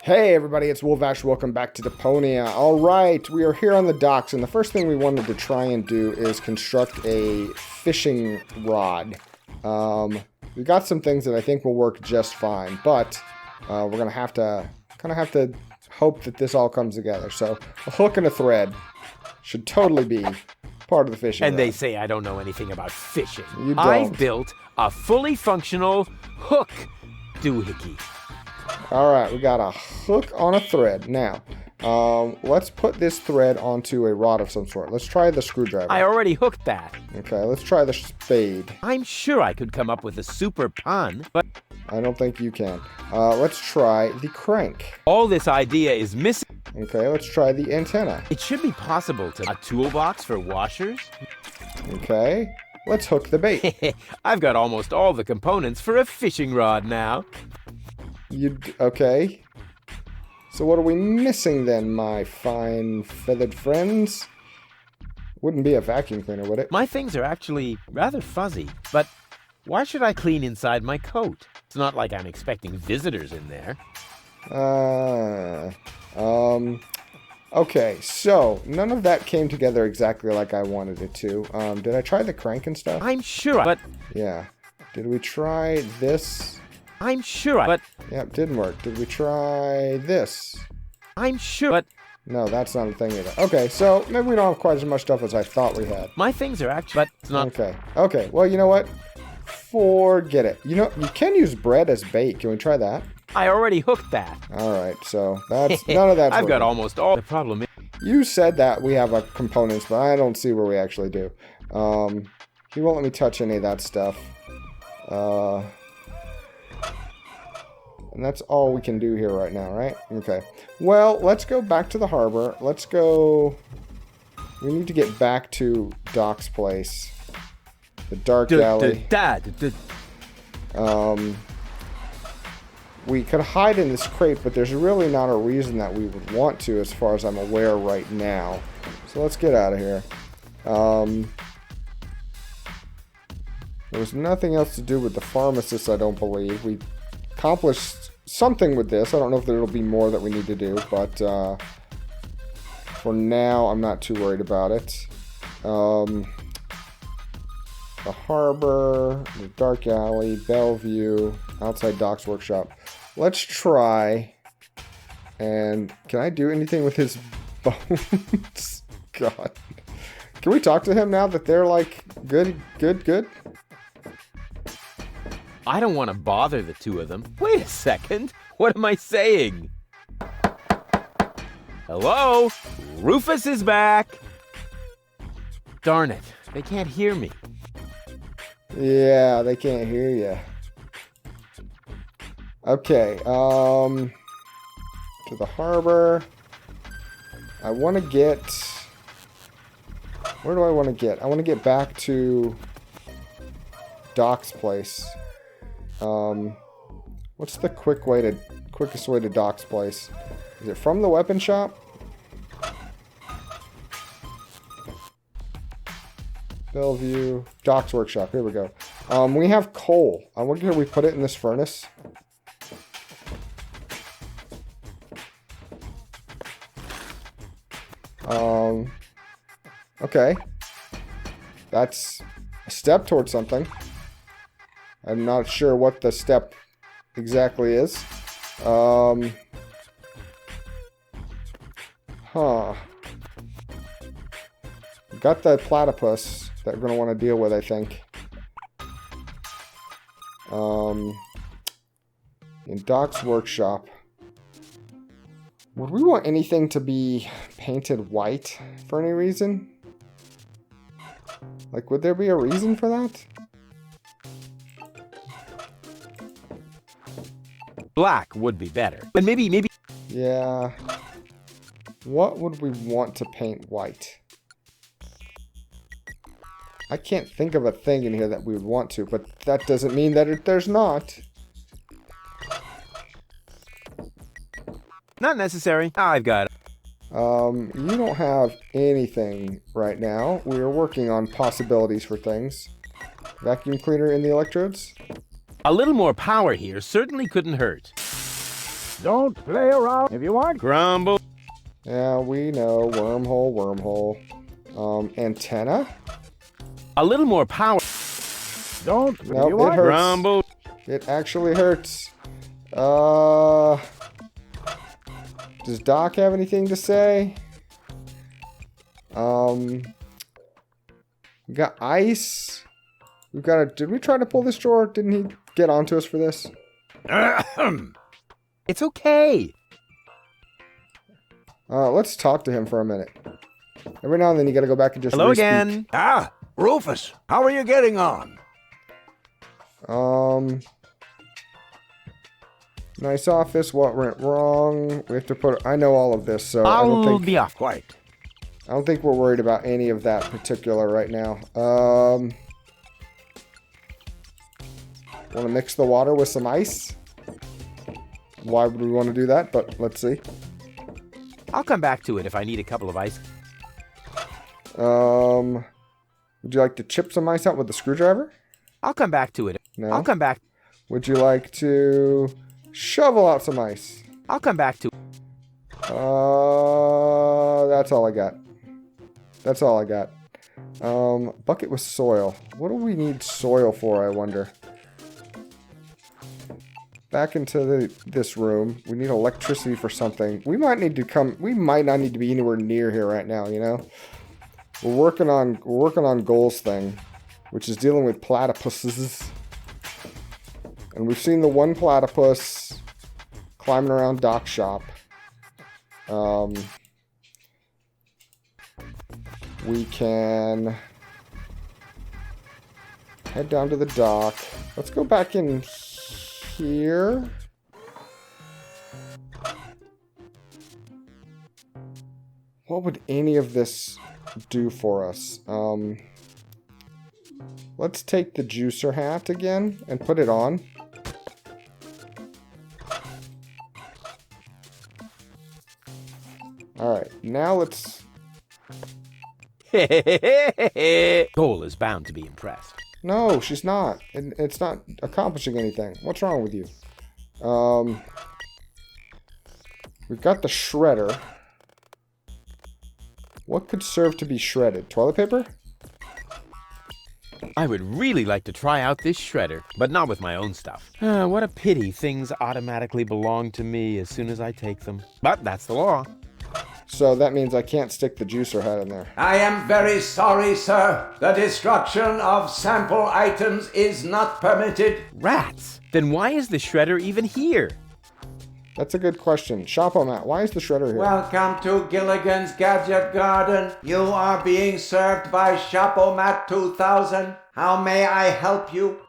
Hey everybody, it's Wolvash. Welcome back to Deponia. Alright, we are here on the docks, and the first thing we wanted to try and do is construct a fishing rod. We got some things that I think will work just fine, but we're gonna have to hope that this all comes together. So, a hook and a thread should totally be part of the fishing rod. And they say I don't know anything about fishing. You don't. I've built a fully functional hook doohickey. Alright, we got a hook on a thread. Now, let's put this thread onto a rod of some sort. Let's try the screwdriver. I already hooked that. Okay, let's try the spade. I'm sure I could come up with a super pun, but I don't think you can. Let's try the crank. all this idea is missing. Okay, let's try the antenna. It should be possible to a toolbox for washers. Okay, let's hook the bait. I've got almost all the components for a fishing rod now. Okay. So what are we missing then, my fine feathered friends? Wouldn't be a vacuum cleaner, would it? My things are actually rather fuzzy, but why should I clean inside my coat? It's not like I'm expecting visitors in there. Okay, so none of that came together exactly like I wanted it to. Did I try the crank and stuff? I'm sure, but Yeah. Did we try this? I'm sure, but Yep, didn't work. Did we try this? I'm sure, but No, that's not a thing either. Okay, so maybe we don't have quite as much stuff as I thought we had. my things are actually, but it's not. Okay, well, you know what? Forget it. You know, you can use bread as bait. Can we try that? I already hooked that. Alright, so that's none of that's I've got working. almost all. The problem is, You said that we have components, but I don't see where we actually do. He won't let me touch any of that stuff. And that's all we can do here right now, right? Okay. Well, let's go back to the harbor. Let's go... We need to get back to Doc's place. The dark alley. We could hide in this crate, but there's really not a reason that we would want to, as far as I'm aware right now. So let's get out of here. There was nothing else to do with the pharmacist, I don't believe. We accomplished something with this. I don't know if there'll be more that we need to do, but for now, I'm not too worried about it. The harbor, the dark alley, Bellevue, outside Doc's workshop. Let's try. And can I do anything with his bones? God. Can we talk to him now that they're like good? I don't want to bother the two of them. Wait a second. What am I saying? Hello? Rufus is back. Darn it. They can't hear me. Yeah, they can't hear you. Okay, to the harbor. I want to get... Where do I want to get? I want to get back to Doc's place. What's the quickest way to Doc's place? Is it from the weapon shop? Bellevue, Doc's workshop. Here we go. We have coal. I wonder if we put it in this furnace. Okay. That's a step towards something. I'm not sure what the step exactly is. Huh. Got the platypus that we're going to want to deal with, I think. In Doc's workshop. Would we want anything to be painted white for any reason? Like, would there be a reason for that? Black would be better. But maybe... Yeah. What would we want to paint white? I can't think of a thing in here that we would want to, but that doesn't mean that there's not. Not necessary. I've got it. You don't have anything right now. We are working on possibilities for things. Vacuum cleaner in the electrodes? A little more power here certainly couldn't hurt. Don't play around if you want. Grumble. Yeah, we know. Wormhole, wormhole. Antenna? A little more power. Don't if Nope, you it want. hurts. Grumble. It actually hurts. Does Doc have anything to say? We got ice. We've got a... Did we try to pull this drawer? Didn't he get onto us for this? It's okay. Let's talk to him for a minute. Every now and then you gotta go back and just Hello re-speak. again. Ah, Rufus, how are you getting on? Nice office. What went wrong? We have to put... I know all of this, so I I'll don't think... be off. Quite. I don't think we're worried about any of that particular right now. Want to mix the water with some ice? Why would we want to do that? But let's see. I'll come back to it if I need a couple of ice. Would you like to chip some ice out with the screwdriver? I'll come back to it. No. I'll come back. Would you like to shovel out some ice? I'll come back to it. That's all I got. That's all I got. Bucket with soil. What do we need soil for, I wonder? Back into this room. We need electricity for something. We might need to come... We might not need to be anywhere near here right now, you know? We're working on Goal's thing, which is dealing with platypuses. And we've seen the one platypus climbing around Doc's shop. We can head down to the dock. Let's go back in here. What would any of this do for us? Let's take the juicer hat again and put it on. Alright, now let's... Goal is bound to be impressed. No, she's not. It's not accomplishing anything. What's wrong with you? We've got the shredder. What could serve to be shredded? Toilet paper? I would really like to try out this shredder, but not with my own stuff. What a pity things automatically belong to me as soon as I take them. But that's the law. So that means I can't stick the juicer head in there. I am very sorry, sir. The destruction of sample items is not permitted. Rats! Then why is the shredder even here? That's a good question. Shop-O-Mat, why is the shredder here? Welcome to Gilligan's Gadget Garden. You are being served by Shop-O-Mat 2000. How may I help you?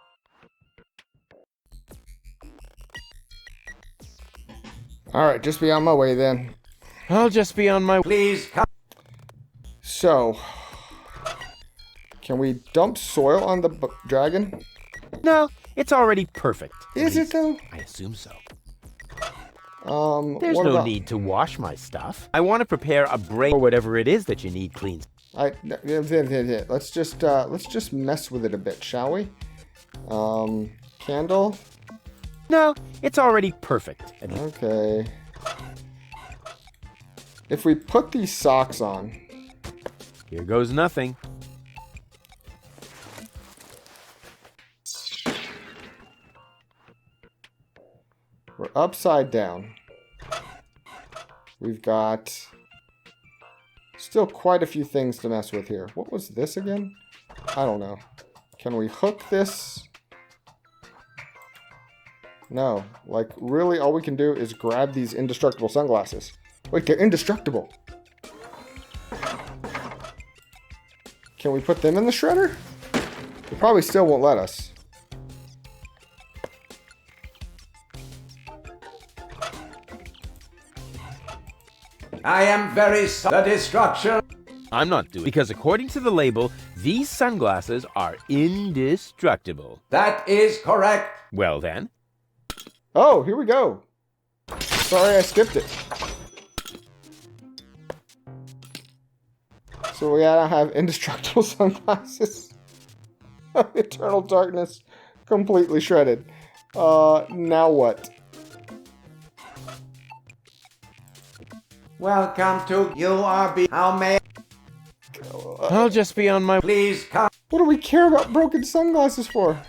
Alright, just be on my way then. I'll just be on my... Please come. So, can we dump soil on the dragon? No, it's already perfect. Is it though? I assume so. There's There's no need to wash my stuff. I want to prepare a break or whatever it is that you need cleaned. Let's just mess with it a bit, shall we? Candle. No, it's already perfect. Okay. If we put these socks on, Here goes nothing. we're upside down. We've got still quite a few things to mess with here. What was this again? I don't know. Can we hook this? No. Like, really, all we can do is grab these indestructible sunglasses. Wait, they're indestructible. Can we put them in the shredder? They probably still won't let us. I am very sorry. The destruction. I'm not doing it because according to the label, these sunglasses are indestructible. That is correct. Well then, Oh, here we go. Sorry, I skipped it. So we gotta have indestructible sunglasses. Eternal darkness, completely shredded. Now what? Welcome to How may I'll just be on my... please come? What do we care about broken sunglasses for?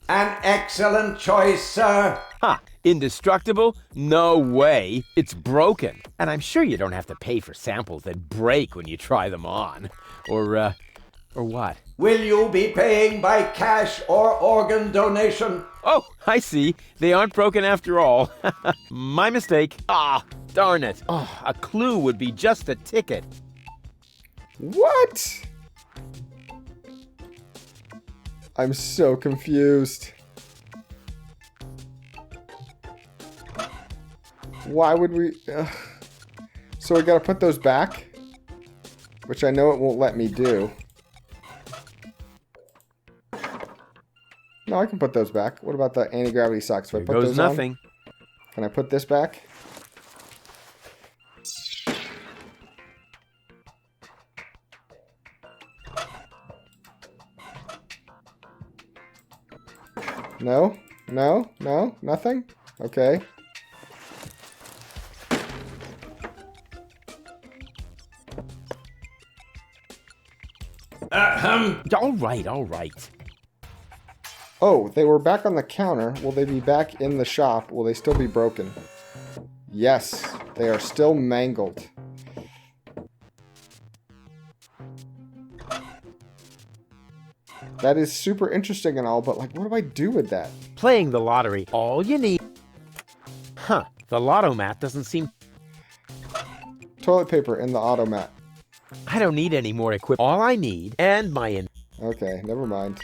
An excellent choice, sir. Ha! Indestructible? No way. It's broken. And I'm sure you don't have to pay for samples that break when you try them on. Or what? Will you be paying by cash or organ donation? Oh, I see. They aren't broken after all. My mistake. Ah, darn it. Oh, a clue would be just a ticket. What? I'm so confused. Why would we... So we gotta put those back? Which I know it won't let me do. No, I can put those back. What about the anti-gravity socks? If I There put goes those nothing. on, can I put this back? No? No? No? Nothing? Okay. All right. Oh, they were back on the counter. Will they be back in the shop? Will they still be broken? Yes, they are still mangled. That is super interesting and all, but like, what do I do with that? Playing the lottery, all you need... Huh, the lotto mat doesn't seem... Toilet paper in the automat. I don't need any more equipment. All I need, and my... Okay, never mind.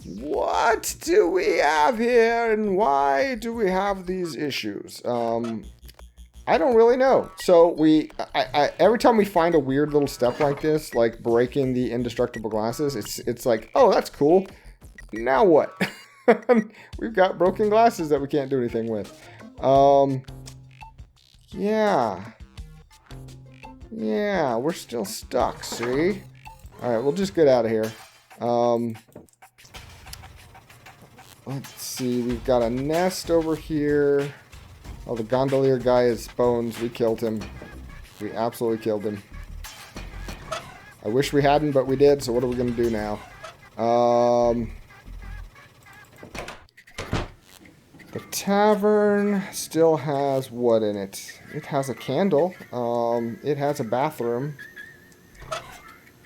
What do we have here, and why do we have these issues? I don't really know. So every time we find a weird little step like this, like breaking the indestructible glasses, it's like, oh, that's cool. Now what? We've got broken glasses that we can't do anything with. Yeah, we're still stuck, see? Alright, we'll just get out of here. Let's see, we've got a nest over here. Oh, the gondolier guy is bones. We killed him. We absolutely killed him. I wish we hadn't, but we did, so what are we going to do now? The tavern still has what in it? It has a candle. It has a bathroom,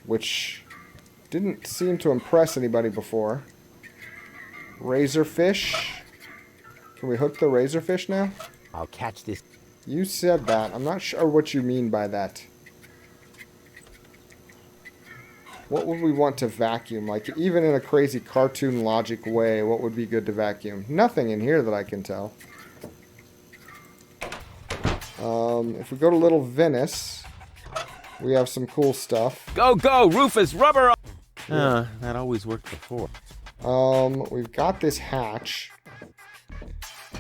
which didn't seem to impress anybody before. Razorfish. Can we hook the razorfish now? I'll catch this. You said that. I'm not sure what you mean by that. What would we want to vacuum? Like, even in a crazy cartoon logic way, what would be good to vacuum? Nothing in here that I can tell. If we go to Little Venice, we have some cool stuff. Go, Rufus, rubber! That always worked before. We've got this hatch.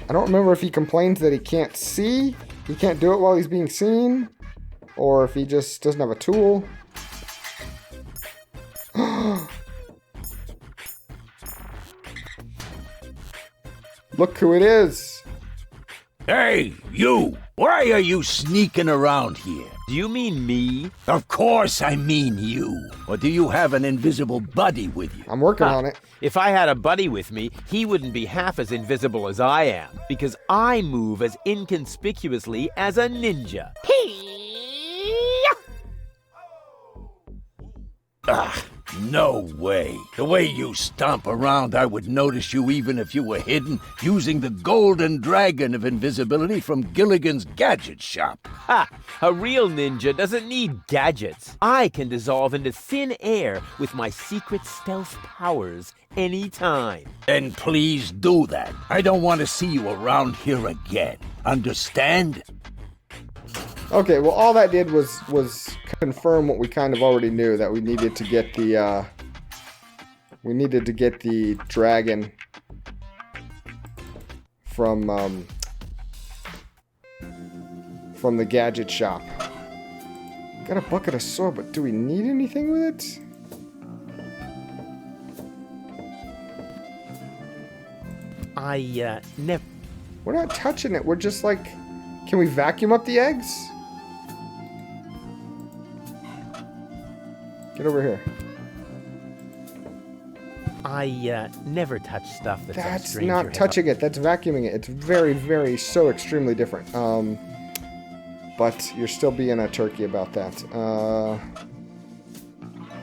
I don't remember if he complains that he can't see, he can't do it while he's being seen, or if he just doesn't have a tool. Look who it is. Hey, you! Why are you sneaking around here? Do you mean me? Of course I mean you. Or do you have an invisible buddy with you? I'm working on it. If I had a buddy with me, he wouldn't be half as invisible as I am, because I move as inconspicuously as a ninja. No way. The way you stomp around, I would notice you even if you were hidden using the golden dragon of invisibility from Gilligan's gadget shop. Ha! A real ninja doesn't need gadgets. I can dissolve into thin air with my secret stealth powers anytime. Then please do that. I don't want to see you around here again. Understand? Okay, well, all that did was confirm what we kind of already knew, that we needed to get the dragon from the gadget shop. Got a bucket of soil, but do we need anything with it? I never... We're not touching it. We're just like... Can we vacuum up the eggs? Get over here. I never touch stuff that's That's stranger not has touching it. That's vacuuming it. It's very, very, so extremely different. But you're still being a turkey about that.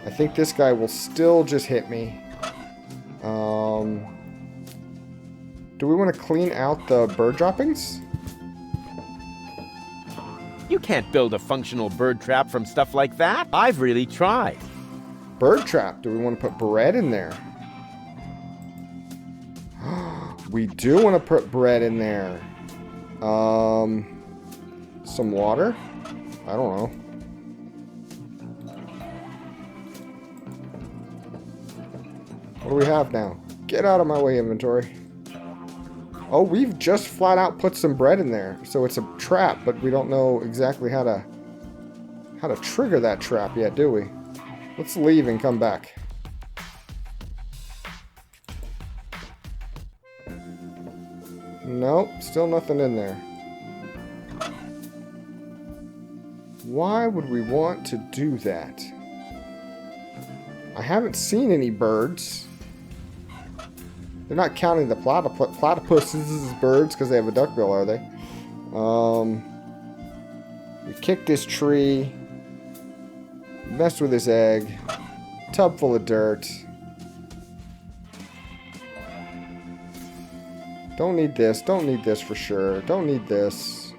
I think this guy will still just hit me. Do we want to clean out the bird droppings? You can't build a functional bird trap from stuff like that. I've really tried. Bird trap. Do we want to put bread in there? We do want to put bread in there. Some water? I don't know. What do we have now? Get out of my way, inventory. Oh, we've just flat out put some bread in there. So it's a trap, but we don't know exactly how to trigger that trap yet, do we? Let's leave and come back. Nope, still nothing in there. Why would we want to do that? I haven't seen any birds. They're not counting the platypuses as birds because they have a duckbill, are they? We kicked this tree. Messed with his egg. Tub full of dirt. Don't need this. Don't need this for sure. Don't need this.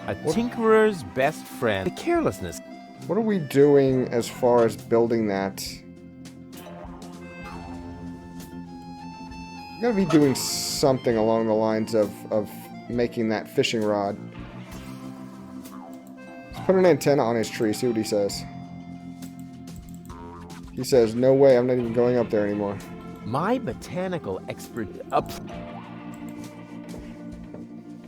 A tinkerer's best friend. The carelessness. What are we doing as far as building that? We gotta be doing something along the lines of making that fishing rod. Let's put an antenna on his tree, see what he says. He says, no way, I'm not even going up there anymore. My botanical expert up.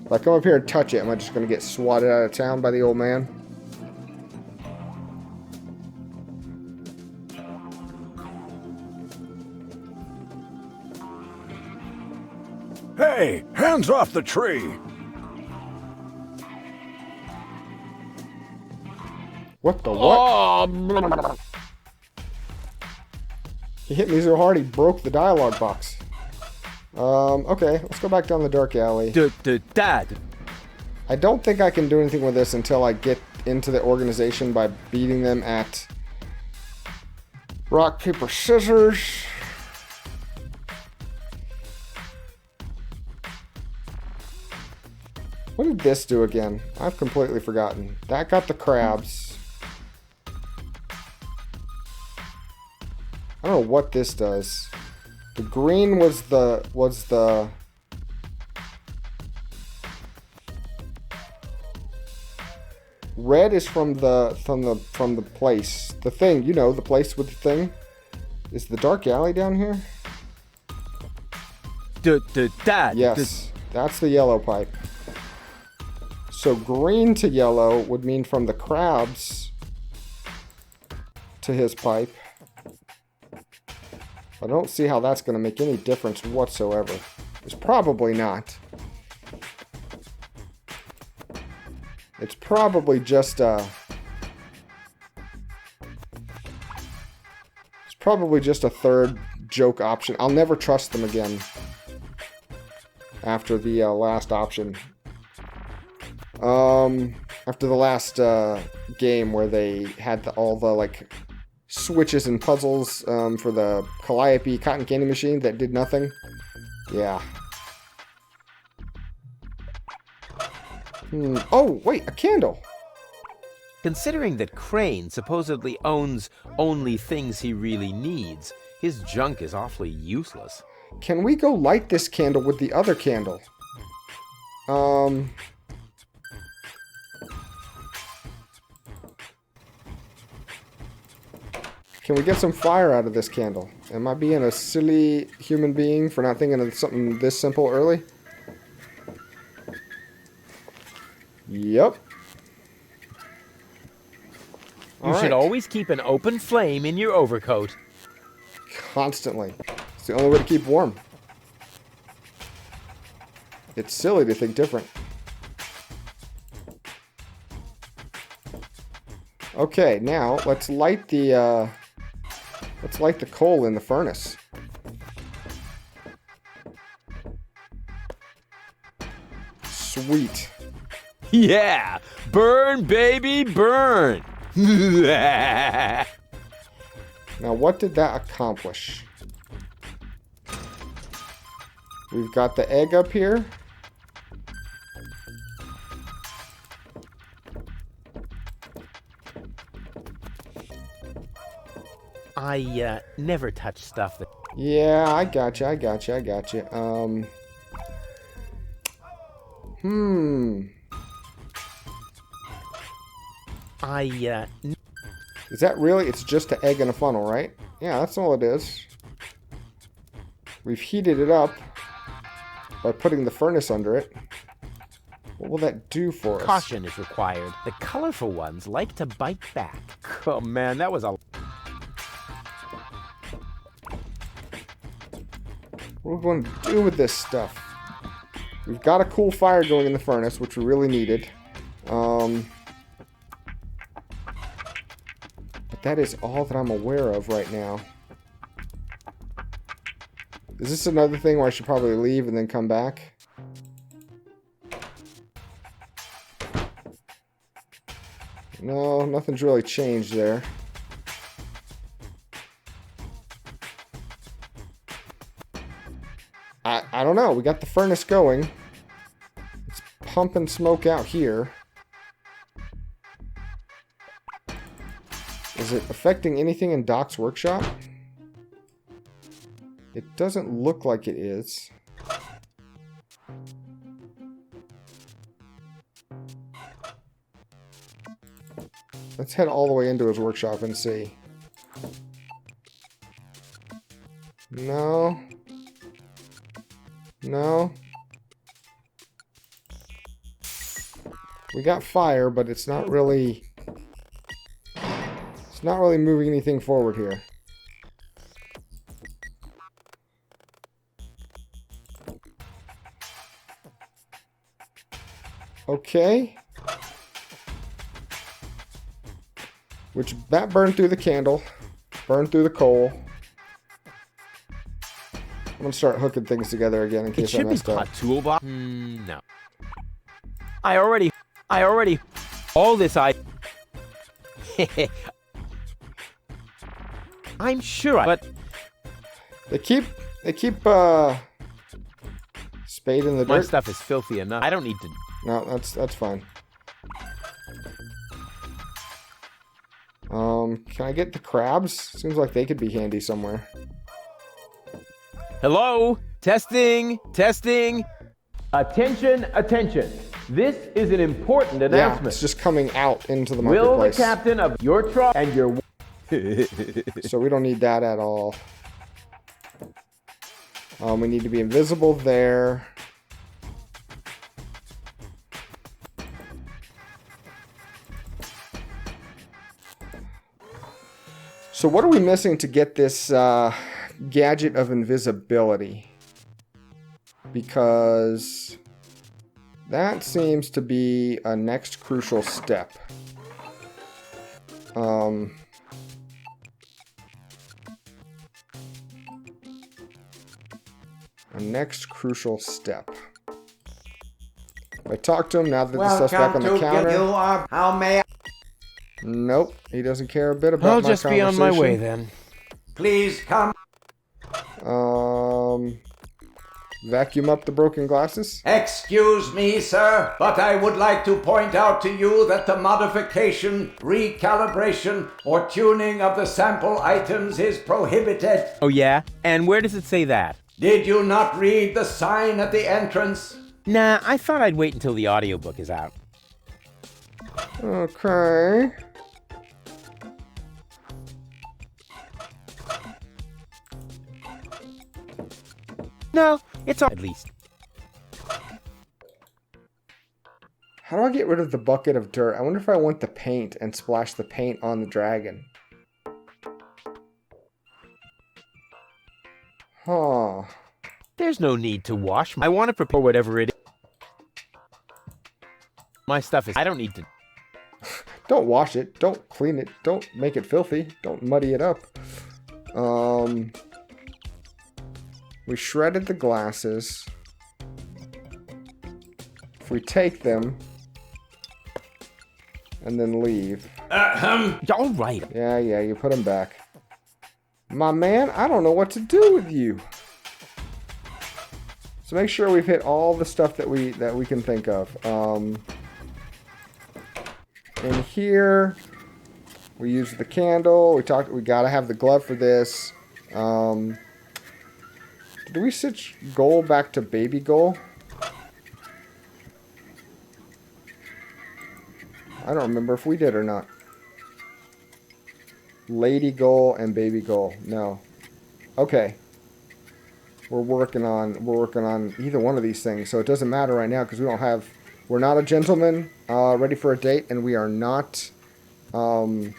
If I come up here and touch it, am I just gonna get swatted out of town by the old man? Hey, hands off the tree! What the what? He hit me so hard he broke the dialogue box. Okay, let's go back down the dark alley. Dad. I don't think I can do anything with this until I get into the organization by beating them at rock, paper, scissors. What did this do again? I've completely forgotten. That got the crabs. I don't know what this does. The green was the red is from the place. The thing, you know, the place with the thing. Is the dark alley down here? Dad. Yes, that's the yellow pipe. So green to yellow would mean from the crabs to his pipe. I don't see how that's going to make any difference whatsoever. It's probably not. It's probably just a... It's probably just a third joke option. I'll never trust them again after the last option. After the last game where they had all the like switches and puzzles for the Calliope cotton candy machine that did nothing. Yeah. Oh, wait, a candle. Considering that Crane supposedly owns only things he really needs, his junk is awfully useless. Can we go light this candle with the other candle? Can we get some fire out of this candle? Am I being a silly human being for not thinking of something this simple early? Yep. You should always keep an open flame in your overcoat. Constantly. It's the only way to keep warm. It's silly to think different. Okay, now let's light the coal in the furnace. Sweet. Yeah! Burn, baby, burn! Now, what did that accomplish? We've got the egg up here. I never touch stuff that... Yeah, I gotcha. Is that really? It's just an egg in a funnel, right? Yeah, that's all it is. We've heated it up by putting the furnace under it. What will that do for us? Caution is required. The colorful ones like to bite back. Oh man, that was a... What are we going to do with this stuff? We've got a cool fire going in the furnace, which we really needed. But that is all that I'm aware of right now. Is this another thing where I should probably leave and then come back? No, nothing's really changed there. I don't know. We got the furnace going. It's pumping smoke out here. Is it affecting anything in Doc's workshop? It doesn't look like it is. Let's head all the way into his workshop and see. No. No. We got fire, but it's not really... It's not really moving anything forward here. Okay. Which, that burned through the candle. Burned through the coal. I'm gonna start hooking things together again in case I messed up. It should be toolbox. No. I already. All this I'm sure, but they keep spade in the dirt. My stuff is filthy enough. I don't need to. No, that's fine. Can I get the crabs? Seems like they could be handy somewhere. Hello? Testing. Attention. This is an important announcement. Yeah, it's just coming out into the Will the marketplace. captain of your truck and your... So we don't need that at all. We need to be invisible there. So what are we missing to get this gadget of invisibility? Because that seems to be a next crucial step. A next crucial step. I talked to him now that the stuff's back on the counter. You are, how may I? Nope, he doesn't care a bit about I'll my just be on my way then. Please come. Vacuum up the broken glasses? Excuse me, sir, but I would like to point out to you that the modification, recalibration, or tuning of the sample items is prohibited. Oh yeah? And where does it say that? Did you not read the sign at the entrance? Nah, I thought I'd wait until the audiobook is out. Okay. No, it's all... At least. How do I get rid of the bucket of dirt? I wonder if I want the paint and splash the paint on the dragon. Huh. There's no need to wash. I want to prepare whatever it is. My stuff is... I don't need to... Don't wash it. Don't clean it. Don't make it filthy. Don't muddy it up. We shredded the glasses. If we take them and then leave. All right. Yeah, you put them back. My man, I don't know what to do with you. So make sure we've hit all the stuff that we can think of. In here, we use the candle. We gotta have the glove for this. Do we switch goal back to baby goal? I don't remember if we did or not. Lady goal and baby goal. No. Okay. We're working on either one of these things, so it doesn't matter right now because we're not a gentleman ready for a date, and we are not in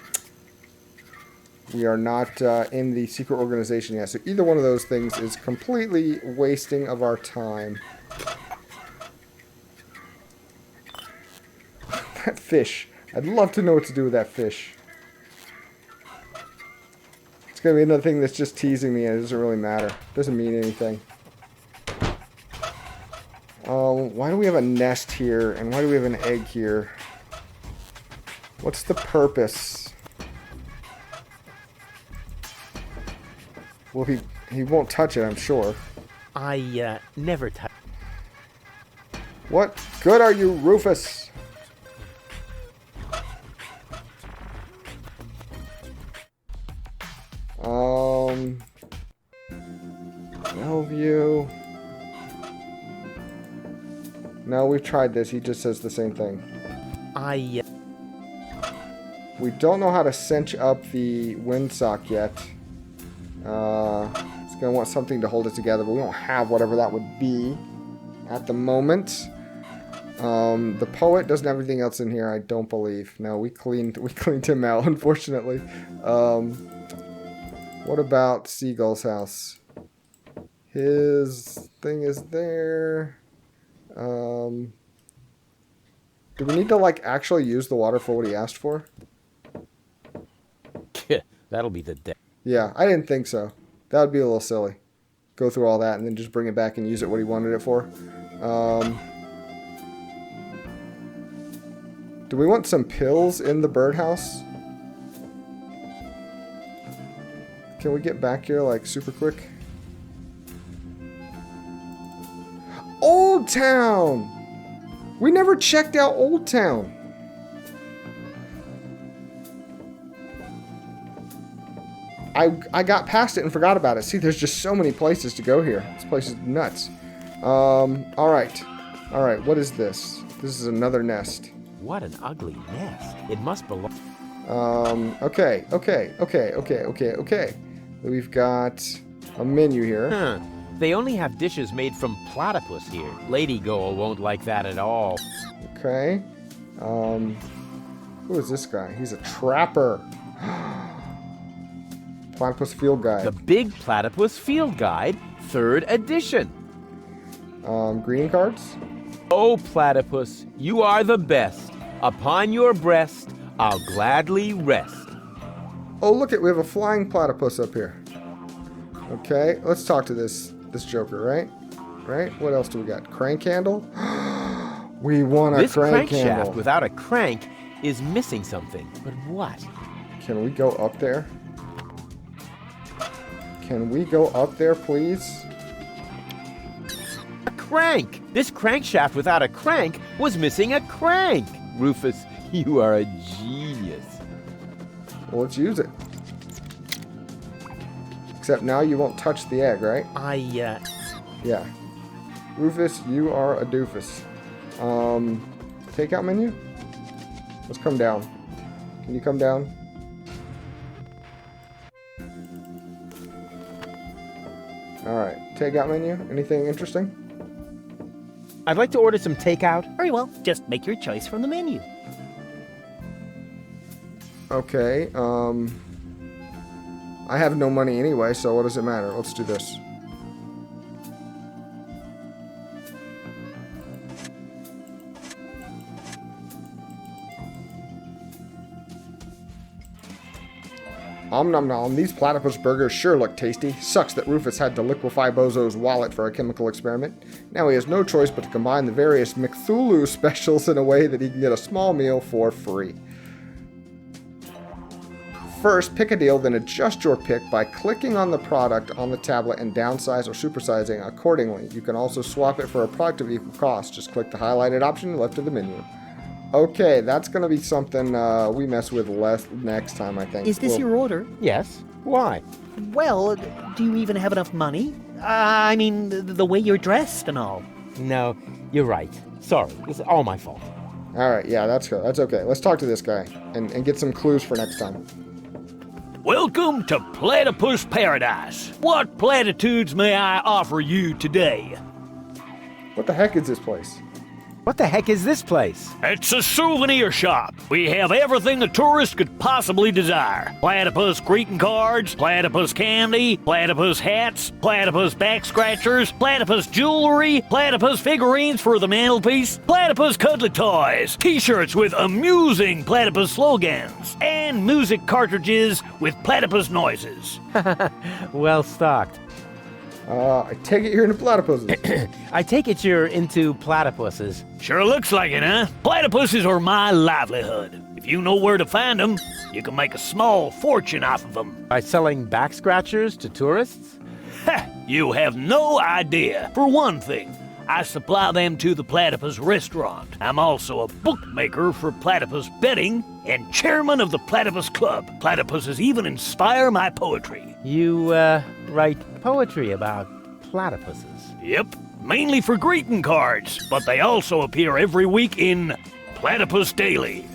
the secret organization yet. So either one of those things is completely wasting of our time. That fish. I'd love to know what to do with that fish. It's going to be another thing that's just teasing me, and it doesn't really matter. Doesn't mean anything. Why do we have a nest here, and why do we have an egg here? What's the purpose? Well, he won't touch it, I'm sure. I never touch. What good are you, Rufus? Bellevue. No, we've tried this. He just says the same thing. We don't know how to cinch up the windsock yet. It's going to want something to hold it together, but we don't have whatever that would be at the moment. The poet doesn't have everything else in here, I don't believe. No, we cleaned him out, unfortunately. What about Seagull's house? His thing is there. Do we need to, like, actually use the water for what he asked for? That'll be the day. Yeah, I didn't think so. That would be a little silly. Go through all that and then just bring it back and use it what he wanted it for. Do we want some pills in the birdhouse? Can we get back here, like, super quick? Old Town! We never checked out Old Town. I got past it and forgot about it. See, there's just so many places to go here. This place is nuts. Alright. Alright, what is this? This is another nest. What an ugly nest. It must belong... Okay. We've got a menu here. Huh. They only have dishes made from platypus here. Lady Goal won't like that at all. Okay. Who is this guy? He's a trapper. Platypus Field Guide. The Big Platypus Field Guide, 3rd edition. Greeting cards? Oh, platypus, you are the best. Upon your breast, I'll gladly rest. Oh, look we have a flying platypus up here. Okay, let's talk to this Joker, right? Right? What else do we got? Crank handle? We want a crank handle. This crankshaft without a crank is missing something. But what? Can we go up there? Can we go up there, please? A crank! This crankshaft without a crank was missing a crank! Rufus, you are a genius. Well, let's use it. Except now you won't touch the egg, right? Yeah. Rufus, you are a doofus. Takeout menu? Let's come down. Can you come down? Alright, takeout menu. Anything interesting? I'd like to order some takeout. Very well, just make your choice from the menu. Okay, I have no money anyway, so what does it matter? Let's do this. Om nom nom, these platypus burgers sure look tasty. Sucks that Rufus had to liquefy Bozo's wallet for a chemical experiment. Now he has no choice but to combine the various McThulu specials in a way that he can get a small meal for free. First, pick a deal, then adjust your pick by clicking on the product on the tablet and downsize or supersizing accordingly. You can also swap it for a product of equal cost. Just click the highlighted option left of the menu. Okay, that's going to be something we mess with less next time, I think. Is this your order? Yes. Why? Well, do you even have enough money? I mean, the way you're dressed and all. No, you're right. Sorry. It's all my fault. All right, yeah, that's good. That's okay. Let's talk to this guy and get some clues for next time. Welcome to Platypus Paradise. What platitudes may I offer you today? What the heck is this place? What the heck is this place? It's a souvenir shop. We have everything a tourist could possibly desire. Platypus greeting cards, platypus candy, platypus hats, platypus back scratchers, platypus jewelry, platypus figurines for the mantelpiece, platypus cuddly toys, t-shirts with amusing platypus slogans, and music cartridges with platypus noises. Well stocked. I take it you're into platypuses. I take it you're into platypuses. Sure looks like it, huh? Platypuses are my livelihood. If you know where to find them, you can make a small fortune off of them. By selling back scratchers to tourists? Ha! You have no idea. For one thing, I supply them to the Platypus restaurant. I'm also a bookmaker for platypus betting and chairman of the Platypus Club. Platypuses even inspire my poetry. You, write poetry about platypuses. Yep, mainly for greeting cards, but they also appear every week in Platypus Daily.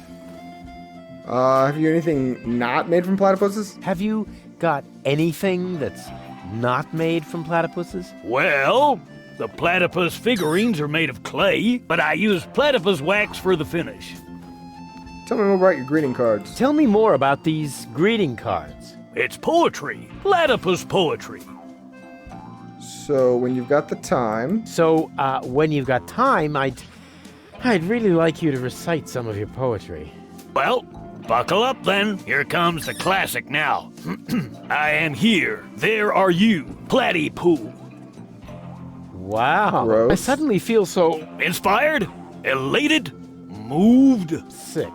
Have you anything not made from platypuses? Have you got anything that's not made from platypuses? Well, the platypus figurines are made of clay, but I use platypus wax for the finish. Tell me more about your greeting cards. Tell me more about these greeting cards. It's poetry. Platypus poetry. So, when you've got the time... So, when you've got time, I'd really like you to recite some of your poetry. Well, buckle up then. Here comes the classic now. I am here. There are you. Platypoo. Wow. Gross. I suddenly feel so Inspired? Elated? Moved? sick.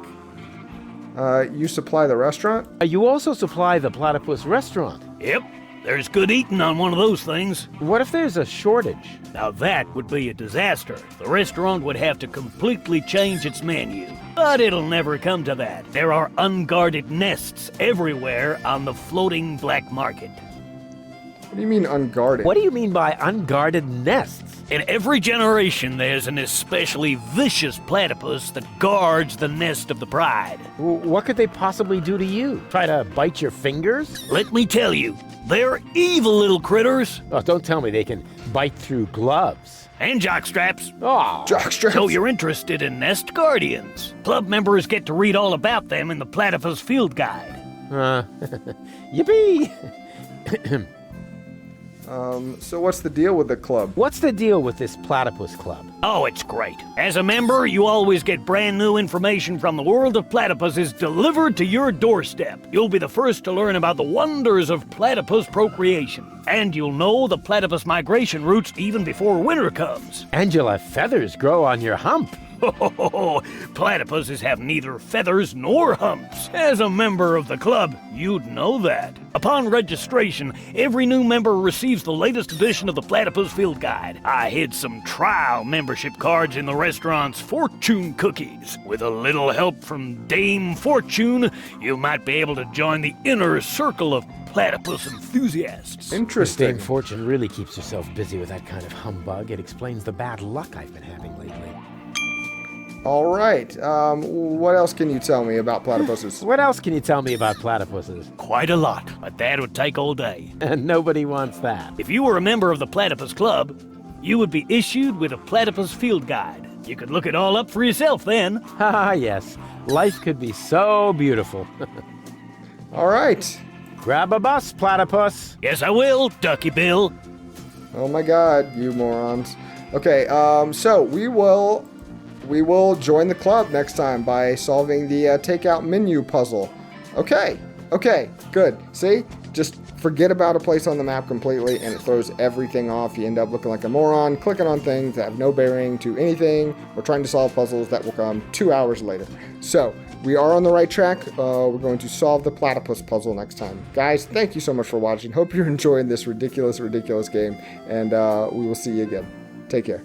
You supply the restaurant? You also supply the platypus restaurant. Yep. There's good eating on one of those things. What if there's a shortage? Now that would be a disaster. The restaurant would have to completely change its menu. But it'll never come to that. There are unguarded nests everywhere on the floating black market. What do you mean unguarded? What do you mean by unguarded nests? In every generation, there's an especially vicious platypus that guards the nest of the pride. What could they possibly do to you? Try to bite your fingers? Let me tell you, they're evil little critters. Oh, don't tell me they can bite through gloves. And jockstraps. Oh, Jockstraps? So you're interested in nest guardians. Club members get to read all about them in the Platypus Field Guide. yippee! So what's the deal with the club? What's the deal with this platypus club? Oh, it's great. As a member, you always get brand new information from the world of platypuses delivered to your doorstep. You'll be the first to learn about the wonders of platypus procreation. And you'll know the platypus migration routes even before winter comes. And you'll have feathers grow on your hump. Platypuses have neither feathers nor humps. As a member of the club, you'd know that. Upon registration, every new member receives the latest edition of the Platypus Field Guide. I hid some trial membership cards in the restaurant's fortune cookies. With a little help from Dame Fortune, you might be able to join the inner circle of platypus enthusiasts. Interesting. Dame Fortune really keeps herself busy with that kind of humbug. It explains the bad luck I've been having lately. All right. What else can you tell me about platypuses? What else can you tell me about platypuses? Quite a lot, but that would take all day. And nobody wants that. If you were a member of the Platypus Club, you would be issued with a Platypus Field Guide. You could look it all up for yourself then. Ah, yes. Life could be so beautiful. All right. Grab a bus, platypus. Yes, I will, Ducky Bill. Oh my God, you morons. Okay, so we will join the club next time by solving the takeout menu puzzle. Okay, Okay, good. See? Just forget about a place on the map completely, and it throws everything off. You end up looking like a moron, clicking on things that have no bearing to anything, or trying to solve puzzles that will come 2 hours later. So, we are on the right track. We're going to solve the platypus puzzle next time. Guys, thank you so much for watching. Hope you're enjoying this ridiculous, ridiculous game, and we will see you again. Take care.